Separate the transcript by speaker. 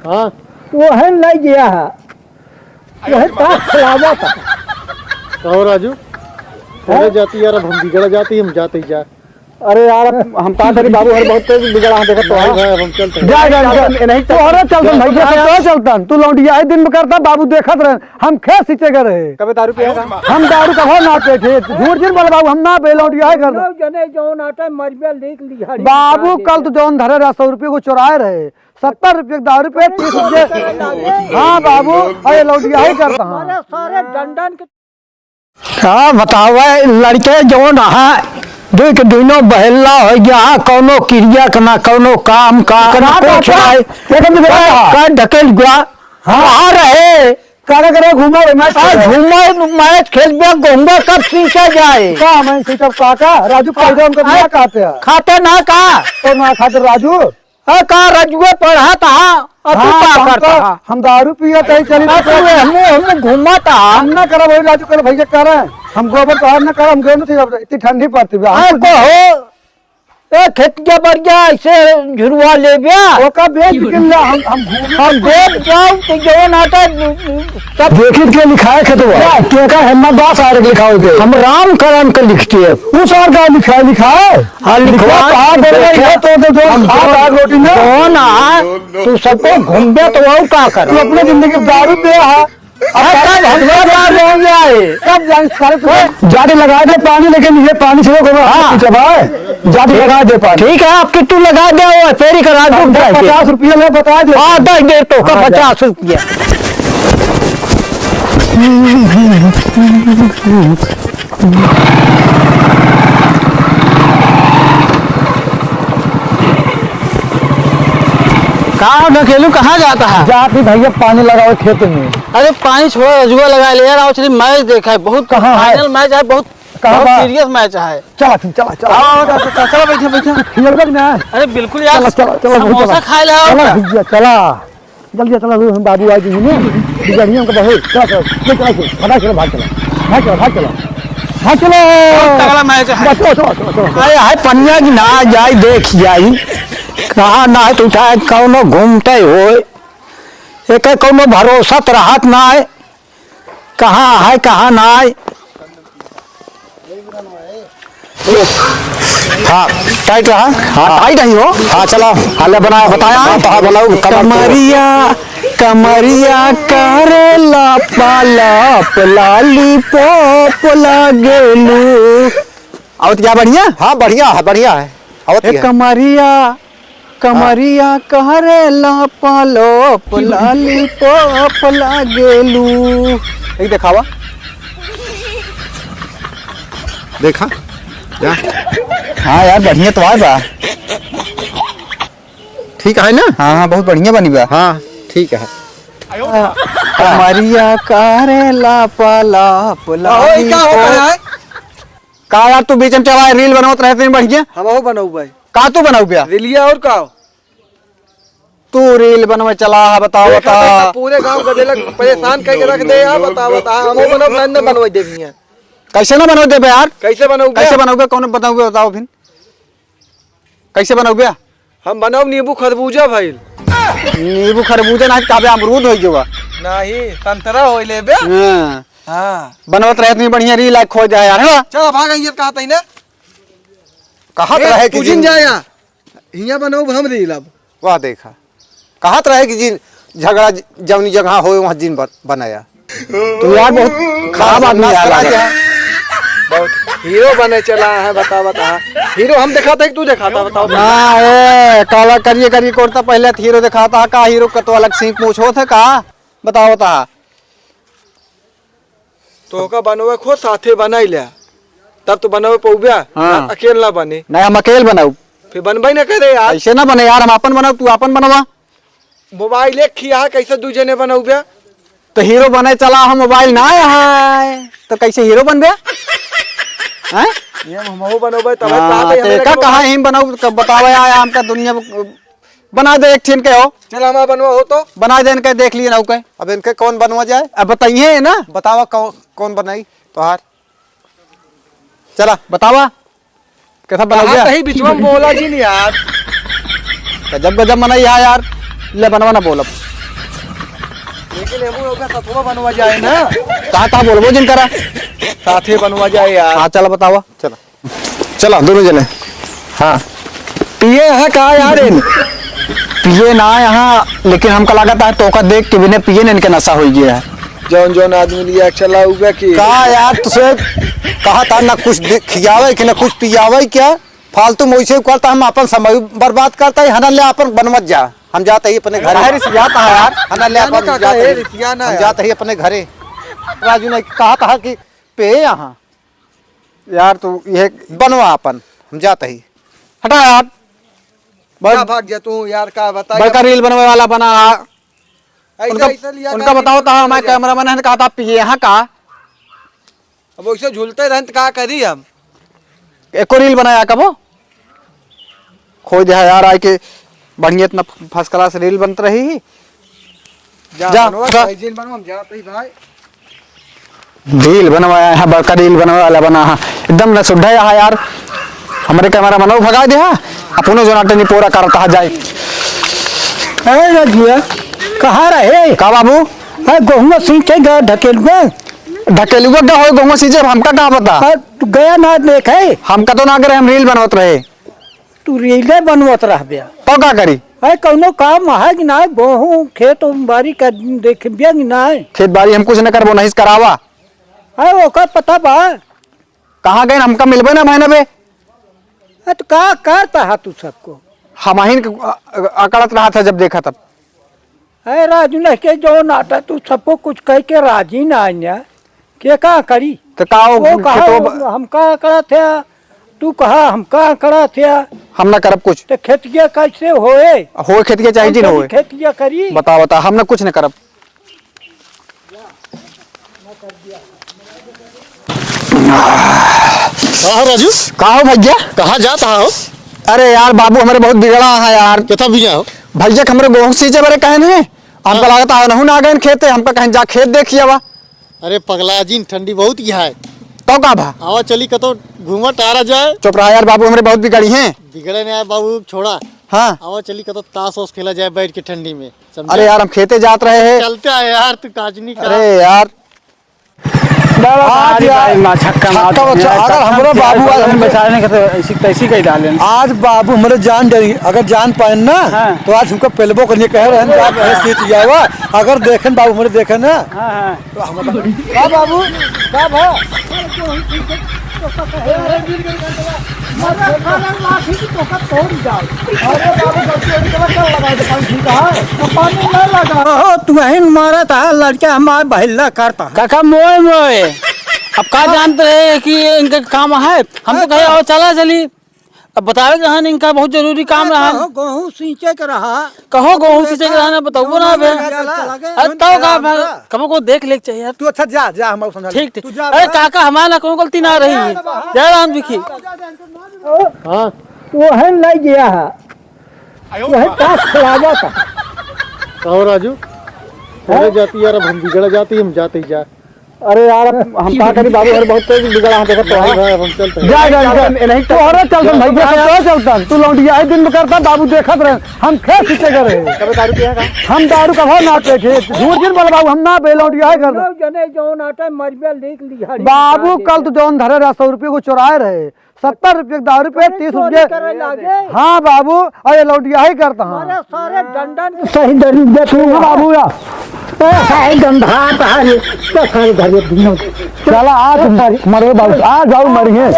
Speaker 1: हाँ
Speaker 2: वो है ले गया है, वो है ताश खिलावा था।
Speaker 1: कहो राजू, अरे जाती यार, अब हम बिगड़ जाती, हम जाते ही जा।
Speaker 2: अरे यार हम कहा तेरी बाबू हर बहुत तेज बिगड़ा है, देखा तो
Speaker 1: भाई भाई, अब हम चलते हैं।
Speaker 2: जा नहीं तो और चलता भैया तो चलता तू लौंडिया दिन में करता, बाबू देखत रहे, हम खेत सींचे कर रहे।
Speaker 1: कभी दारू पिया
Speaker 2: हम दारू का भाव नाते थे, झूठ झूठ बोले बाबू, हम ना बे लौंडिया है कर
Speaker 3: जने जो नाटा मरबे लिख लिया।
Speaker 2: बाबू कल तो जौन धरे रहा 100 रुपये को चुराए रहे, 70 रुपये दारू पे 30 रुपये। हाँ बाबू, अरे लौंडिया ही करता हूँ
Speaker 3: सारे डंडन के।
Speaker 2: हाँ बताओ लड़के जो नहा देख दिनों बहला हो गया, कौनो क्रिया ना कौनो काम का ढकेल गया। हाँ रहे करे घूमे मैच खेल घूमबा कब सींचा जाए का मैं सींचा काका राजू पैदा खाते ना का तो ना खाते राजू का रजुए पढ़ा था। हम दारू पिया चली हम घूमा था, हम ना करा भाई राजू कर भैया कर हम गोबर तो ना कर, हम गेहूं इतनी ठंडी पड़ती है खेतिया बढ़िया ऐसे झुरवा ले गया का बेच हम बेच जाऊं तो जो नाटा सब देखिए क्या लिखा है खेतवा क्या का हिम्मत दास आ रहे लिखा होते हम राम करम के लिखते हैं उस और का लिखा है। हाँ लिखवा तो रोटी में कौन है तू सबको घूमबे तो वो क्या कर तू अपने जिंदगी दारू पे है जाके लगा दे पानी, लेकिन ये पानी से जाके लगा दे पानी। ठीक है आपकी तू लगा दे, वो फेरी करा दो 50 रुपया ले बता दे। हाँ 10 दे तो का 50 रुपया। कहाँ ढकेलू कहाँ जाता है? जाती भैया पानी लगाओ खेत में। अरे पानी छोड़ो, रजुआ लगा ले यार। एक्चुअली मैच देखा है, बहुत फाइनल मैच है, बहुत सीरियस मैच है। चला चला चला चला बैठे बैठे। अरे बिल्कुल यार, समोसा खा ले। चला जल्दी चला, बाबू आ जाएंगे बिगड़ियों का बहुत। चला चलो भाग चला भाग चला भाग चला भाग चलो, तगड़ा मैच है। अरे हाय पनिया की ना जाए देख जाई कहा ना है, उठाए कौनो घूमते हो एक कौनो भरोसा तो राहत ना है, कहाँ है कहाँ ना है। हाँ टाइट रहा, हाँ टाइट नहीं हो। हाँ चला हाल बनाया बताया बनाओ। कमरिया कमरिया करेला पालप लाली पोप लागेलू। और क्या बढ़िया? हाँ बढ़िया है बढ़िया है। कमरिया कमरिया करेला पालप लाली पोप लागेलू। एक देखावा देखा जा। हाँ यार बढ़िया तो है बा, ठीक है ना? हाँ हाँ बहुत बढ़िया बनी बा। हाँ ठीक है। कमरिया करेला पालप लाली का यार तू बीच में चला रील बनाओ तो रहते बढ़िया। हम बनाऊ भाई का तू बनाऊ गया रीलिया और का तू रील बनवे चला है बताओ बता। पूरे गांव गदेला परेशान करके रख दे यार। बताओ बता हम बनाओ न बनवे देबी है। कैसे ना बनवे देबे यार? कैसे बनाओगे कौन बताओगे बताओ फिर कैसे बनाओगे? हम बनाओ नींबू खरबूजा भाई। नींबू खरबूजा ना काबे अमरूद होई जोगा नहीं संतरा होई लेबे। हां बनवत रहत नहीं बढ़िया रील लाइक खो जाए यार। चल भाग ये कहत है ना कहत रहे कि जिन जाया हिया बनाओ हम रील। अब वाह देखा कहत रहे कि जिन झगड़ा जवनी जगह हो वहां जिन बनाया। तू यार बहुत खराब आदमी यार, बहुत हीरो बने चला है। बता बता हीरो हम दिखाते तू दिखाता बताओ ना। ए काला करिए करिए कोड़ता पहले हीरो दिखाता का हीरो का तो अलग सीख पूछ होत है का बताओ बता। तो का बनवे खो साथे बनाई ले तब तो बनवे पौबिया। हाँ। अकेला बने नहीं हम अकेले बनाऊ फिर बनबई ना करे यार। ऐसे ना बने यार, हम अपन बनाऊ तू अपन बनवा। मोबाइल एक खिया कैसे दूजे ने बनाऊ बे तो हीरो बने चला। हम मोबाइल ना है तो कैसे हीरो बन गया हैं? ये हम बनोबे तब का कहां हम बनाऊ बताओ यार। हम का दुनिया बना दे एक ठिन के हो। चल हम बनवा हो तो बना दे इनके देख लिए ना के। अब इनके कौन बनवा जाए अब बताइए ना। बतावा कौन बनाई तोहार? चला बतावा कैसा बनाओगे? कहीं बिचवा बोला जी नहीं यार। गजब गजब बनाई यार ले बनवा ना बोल। लेकिन एगो ओका सतवा बनवा जाए ना। कहा बोलबो जिन करा साथे बनवा जाए यार। हाँ चल बतावा। चला चला दोनों जने। हाँ पिए है कहा यार इन पिए ना यहाँ, लेकिन हमको लगता है तो का देख के बिना पिए ने इनके नशा हो गया है। जौन जौन आदमी लिया चला हुआ की कहा यार तुझे कहा था ना कुछ खियावे कि ना कुछ पियावे क्या फालतू में वैसे करता। हम अपन समय बर्बाद करता है हना ले अपन बनमत जा। हम जाते ही अपने घर जाता है यार हना ले अपन हम जाते ही अपने घरे। राजू ने कहा था कि पे यहाँ यार तू ये बनवा अपन हम जाते ही हटा यार भाग जा तू यार। का बता बड़का रील बनने वाला बना उनका बताओ था हमारे कैमरा मैन ने कहा था पिए यहाँ का। अब वैसे झूलते रहे तो क्या करी हम एको रील बनाया कब खोज है यार आए के बढ़िया इतना फर्स्ट क्लास रील बनते रही। जा रील बनवाया है बड़का रील बनवा वाला बना है एकदम न सुधा है यार। हमारे कैमरा मैन भगा दे अपनो जो नाटे नहीं पूरा करता जाए।
Speaker 3: कहाँ रहे
Speaker 2: का बाबू
Speaker 3: गेहूँ सींचे गया ढकेलुआ
Speaker 2: क्या हो गेहूँ सींचे हमका कहाँ पता
Speaker 3: गया ना देखे
Speaker 2: हमका तो ना करे हम रील बनवत रहे।
Speaker 3: तू रीले बनवत रह गया
Speaker 2: तो क्या करी
Speaker 3: है कौनो काम है कि ना गेहूँ खेत बारी कर देख कि ना
Speaker 2: खेत बाड़ी हम कुछ न करबो नहीं करावा
Speaker 3: है ओकर पता बा
Speaker 2: कहाँ गए हमका मिलबे ना महीने पे।
Speaker 3: तो का करता है तू सबको
Speaker 2: हम अकड़त रहा था जब देखा तब।
Speaker 3: है राजू ने के जो नाटा तू सबको कुछ कह के राजी ना आया के का करी
Speaker 2: तो का
Speaker 3: वो कहा हम का करा थे तू कहा हम का करा थे
Speaker 2: हम ना करब कुछ
Speaker 3: तो खेतिया कैसे होए
Speaker 2: हो खेतिया चाहिए जी होए
Speaker 3: खेतिया करी
Speaker 2: बता हम ना कुछ न करब।
Speaker 1: कहा राजू
Speaker 2: कहा भैया
Speaker 1: कहाँ जाता हो।
Speaker 2: अरे यार बाबू हमारे बहुत बिगड़ा है यार।
Speaker 1: कितना भैया हो
Speaker 2: भैया हमारे गेहूँ सींचे बड़े कहन है हमको लगता है नहू ना गए खेते हमका कहीं जा खेत देखिए बा।
Speaker 1: अरे पगला जी ठंडी बहुत यहाँ है
Speaker 2: तो का भा
Speaker 1: आवा चली कतो घूमट आ जाए।
Speaker 2: चुप रहा यार बाबू हमारे बहुत बिगड़ी हैं।
Speaker 1: बिगड़े नहीं आए बाबू छोड़ा।
Speaker 2: हाँ
Speaker 1: आवा चली कतो ताश वाश खेला जाए बैठ के ठंडी में।
Speaker 2: अरे यार हम खेते जात रहे हैं
Speaker 1: चलते आए यार तू काज नहीं कर।
Speaker 2: अरे यार
Speaker 4: आज बाबू हमारे जान डरी अगर जान पाए ना तो आज हमको पेलबो करने कह रहे हैं सीट जावा अगर देखें बाबू हमारे देखे ना तो हम बाबू
Speaker 3: तू मारा था लड़का हमारा बहला करता
Speaker 5: काका मोए मोए अब का जानते रहे कि इनका काम है हम तो कहे और चला चली अब बतावे कहा इनका बहुत जरूरी काम रहा
Speaker 3: गेहूँ सींचे के रहा
Speaker 5: कहो गेहूँ सींचे के रहा ना बताओ ना कमो को देख ले चाहिए यार
Speaker 4: तू अच्छा जा जा हम समझा
Speaker 5: ठीक ठीक। अरे काका हमारा कोई गलती ना रही है जय राम दिखी
Speaker 1: हाँ
Speaker 3: वो है ले गया है वो है ताश खिलावा था
Speaker 1: कहो राजू अरे जाती यार अब हम बिगड़ जाती हम जाते ही जा।
Speaker 2: अरे यार हम कहा करी बाबू हमारे बहुत तेज बिगड़ा है देखो तो
Speaker 1: हम चलते
Speaker 2: जा नहीं तो अरे चलता भैया चलता तू लौंडिया आई दिन में करता बाबू देखत रहे हम खेत सींचे करे कभी दारू पिया का हम दारू का भाव ना पे खेत झूठ झूठ बोल बाबू हम ना बे लौंडिया है कर
Speaker 3: जने जो नाटा मरबे देख लिया
Speaker 2: बाबू कल तो जौन धरे रहा 100 रुपये को चुराए रहे 70 रुपये दारू पे 30 रुपये। हाँ बाबू अरे लौटिया ही करता हूँ
Speaker 3: सारे डंडन सही दरी
Speaker 2: बाबू या
Speaker 3: सही डंडा
Speaker 2: चला आज मरे बाबू आज जाओ मरी है।